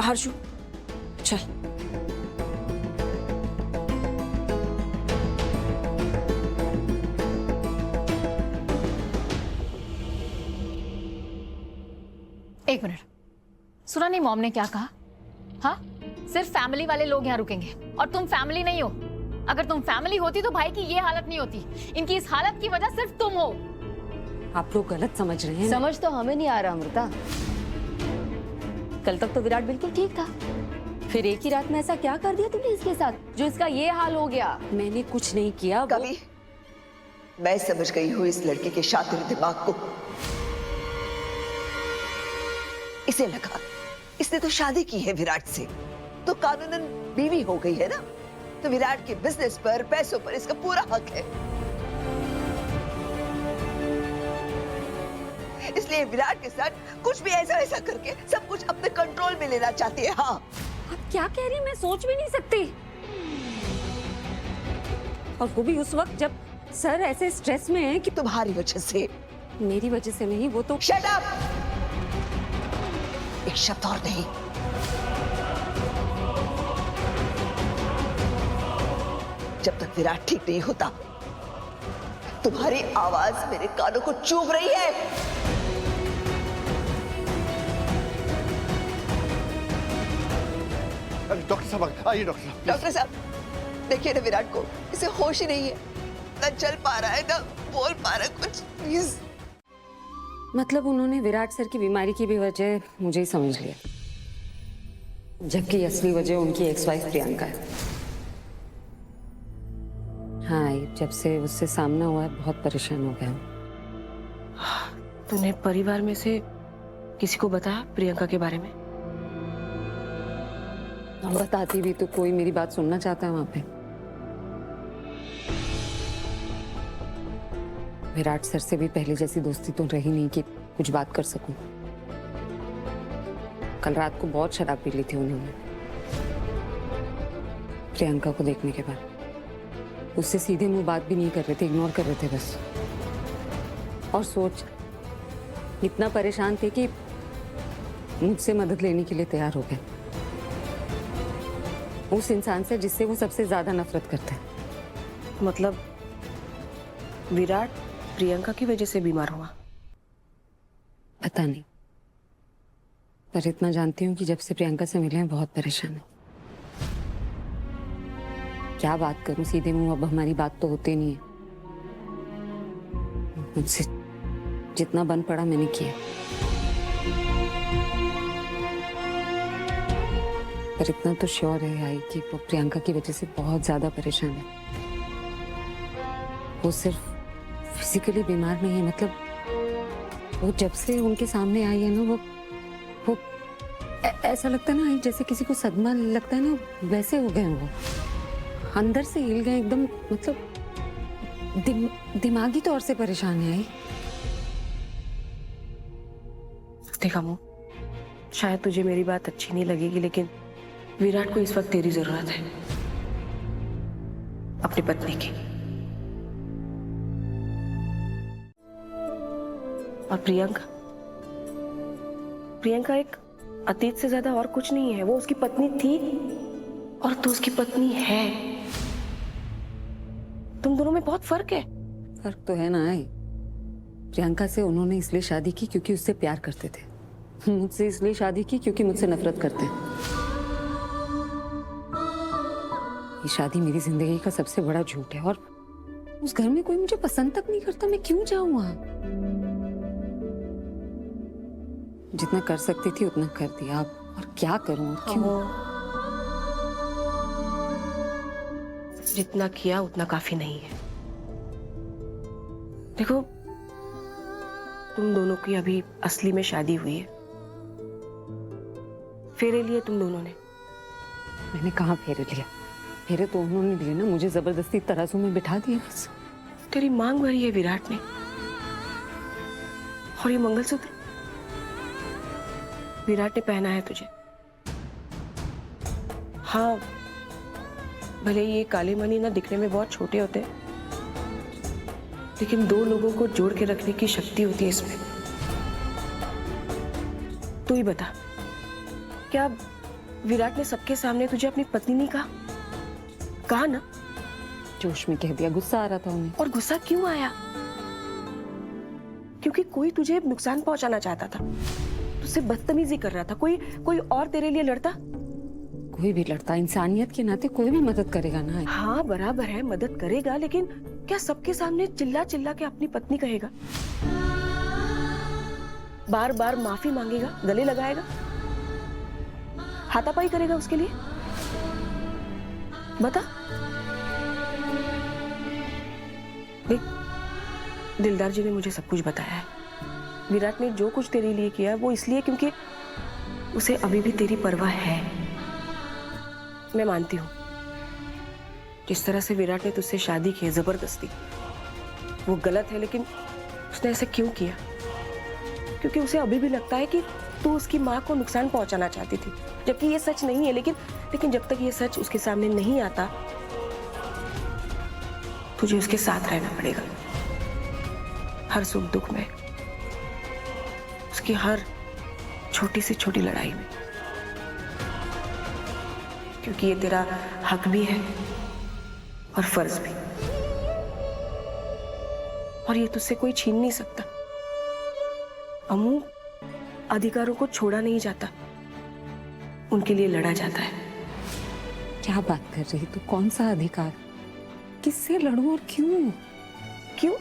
हर्षु चल। एक मिनट, सुना नहीं मॉम ने क्या कहा? हाँ, सिर्फ फैमिली वाले लोग यहाँ रुकेंगे और तुम फैमिली नहीं हो। अगर तुम फैमिली होती तो भाई की ये हालत नहीं होती। इनकी इस हालत की वजह सिर्फ तुम हो। आप लोग गलत समझ रहे हैं। समझ तो हमें नहीं आ रहा अमृता। कल तक तो विराट बिल्कुल ठीक था, फिर एक ही रात में ऐसा क्या कर दिया तूने इसके साथ जो इसका ये हाल हो गया? मैंने कुछ नहीं किया। कभी मैं समझ गई हूँ इस लड़के के शातिर दिमाग को। इसे लगा इसने तो शादी की है विराट से, तो कानूनन बीवी हो गई है ना, तो विराट के बिजनेस पर, पैसों पर इसका पूरा हक है। इसलिए विराट के साथ कुछ भी ऐसा ऐसा करके सब कुछ अपने कंट्रोल में लेना चाहती है। हाँ, आप क्या कह रही हैं? मैं सोच भी नहीं सकती। और वो भी उस वक्त जब सर ऐसे स्ट्रेस में है कि तुम्हारी वजह से। मेरी वजह से नहीं, वो तो शट अप! एक शब्द और नहीं। जब तक विराट ठीक नहीं होता, तुम्हारी आवाज मेरे कानों को चुभ रही है। डॉक्टर साहब आइए। डॉक्टर साहब, डॉक्टर साहब देखिए ना विराट को, इसे होश ही नहीं है, ना चल पा रहा है ना बोल पा रहा है कुछ। प्लीज। मतलब उन्होंने विराट सर की बीमारी की भी वजह मुझे ही समझ लिया, जबकि असली वजह उनकी एक्स वाइफ प्रियंका है। हाँ, जब से उससे सामना हुआ है बहुत परेशान हो गया हूँ। तूने परिवार में से किसी को बताया प्रियंका के बारे में? हम बताती भी तो कोई मेरी बात सुनना चाहता है वहां पे। विराट सर से भी पहले जैसी दोस्ती तो रही नहीं कि कुछ बात कर सकूं। कल रात को बहुत शराब पी ली थी उन्होंने प्रियंका को देखने के बाद। उससे सीधे मुंह बात भी नहीं कर रहे थे, इग्नोर कर रहे थे बस। और सोच, इतना परेशान थे कि मुझसे मदद लेने के लिए तैयार हो गए, उस इंसान से जिससे वो सबसे ज्यादा नफरत करते हैं। मतलब विराट प्रियंका की वजह से बीमार हुआ? पता नहीं, पर इतना जानती हूँ कि जब से प्रियंका से मिले हैं बहुत परेशान है। क्या बात करूं सीधे मुंह, अब हमारी बात तो होती नहीं है। मुझसे जितना बन पड़ा मैंने किया, पर इतना तो श्योर है आई कि वो प्रियंका की वजह से बहुत ज्यादा परेशान है। वो सिर्फ फिजिकली बीमार नहीं है, मतलब वो जब से उनके सामने आई है ना, वो ऐसा लगता है ना जैसे किसी को सदमा लगता है ना, वैसे हो गए वो, अंदर से हिल गए एकदम। मतलब दिमागी तौर से परेशान है। देखा मो, शायद तुझे मेरी बात अच्छी नहीं लगेगी, लेकिन विराट को इस वक्त तेरी जरूरत है, अपनी पत्नी की। और प्रियंका एक अतीत से ज्यादा और कुछ नहीं है। वो उसकी पत्नी थी और तू उसकी पत्नी है। तुम दोनों में बहुत फर्क है। फर्क तो है ना आई। प्रियंका से उन्होंने इसलिए शादी की क्योंकि उससे प्यार करते थे, मुझसे इसलिए शादी की क्योंकि मुझसे नफरत करते हैं। ये शादी मेरी जिंदगी का सबसे बड़ा झूठ है, और उस घर में कोई मुझे पसंद तक नहीं करता, मैं क्यों जाऊं वहां? जितना कर सकती थी उतना कर दिया, अब और क्या करूं और क्यों? जितना किया उतना काफी नहीं है। देखो, तुम दोनों की अभी असली में शादी हुई है। फेरे लिए तुम दोनों ने? मैंने कहाँ फेरे लिया? फेरे तो उन्होंने लिए ना, मुझे जबरदस्ती तराजू में बिठा दिया बस। तेरी मांग भरी है विराट ने, और ये मंगलसूत्र विराट ने पहना है तुझे। हाँ, भले ये काले मणि ना दिखने में बहुत छोटे होते हैं, लेकिन दो लोगों को जोड़ के रखने की शक्ति होती है इसमें। तू ही बता, क्या विराट ने सबके सामने तुझे अपनी पत्नी नहीं कहा? कहा ना? जोश में कह दिया, गुस्सा आ रहा था उन्हें। और गुस्सा क्यों आया? क्योंकि कोई तुझे नुकसान पहुंचाना चाहता था, तुझसे बदतमीजी कर रहा था। कोई और तेरे लिए लड़ता? कोई भी लड़ता, इंसानियत के नाते कोई भी मदद करेगा ना। हाँ बराबर है, मदद करेगा, लेकिन क्या सबके सामने चिल्ला चिल्ला के अपनी पत्नी कहेगा? बार बार माफी मांगेगा, गले लगाएगा, हाथापाई करेगा उसके लिए? बता। देख, दिलदार जी ने मुझे सब कुछ बताया है। विराट ने जो कुछ तेरे लिए किया वो इसलिए क्योंकि उसे अभी भी तेरी परवाह है। मैं मानती हूँ जिस तरह से विराट ने तुझसे शादी की है जबरदस्ती, वो गलत है, लेकिन उसने ऐसा क्यों किया? क्योंकि उसे अभी भी लगता है कि तू उसकी माँ को नुकसान पहुंचाना चाहती थी, जबकि ये सच नहीं है। लेकिन जब तक ये सच उसके सामने नहीं आता, तुझे उसके साथ रहना पड़ेगा, हर सुख दुख में, उसकी हर छोटी से छोटी लड़ाई में, क्योंकि ये तेरा हक भी है और फर्ज भी, और ये तुझसे कोई छीन नहीं सकता। अमू, अधिकारों को छोड़ा नहीं जाता, उनके लिए लड़ा जाता है। क्या बात कर रही तू? कौन सा अधिकार? किससे लड़ूं और क्यों? क्यों?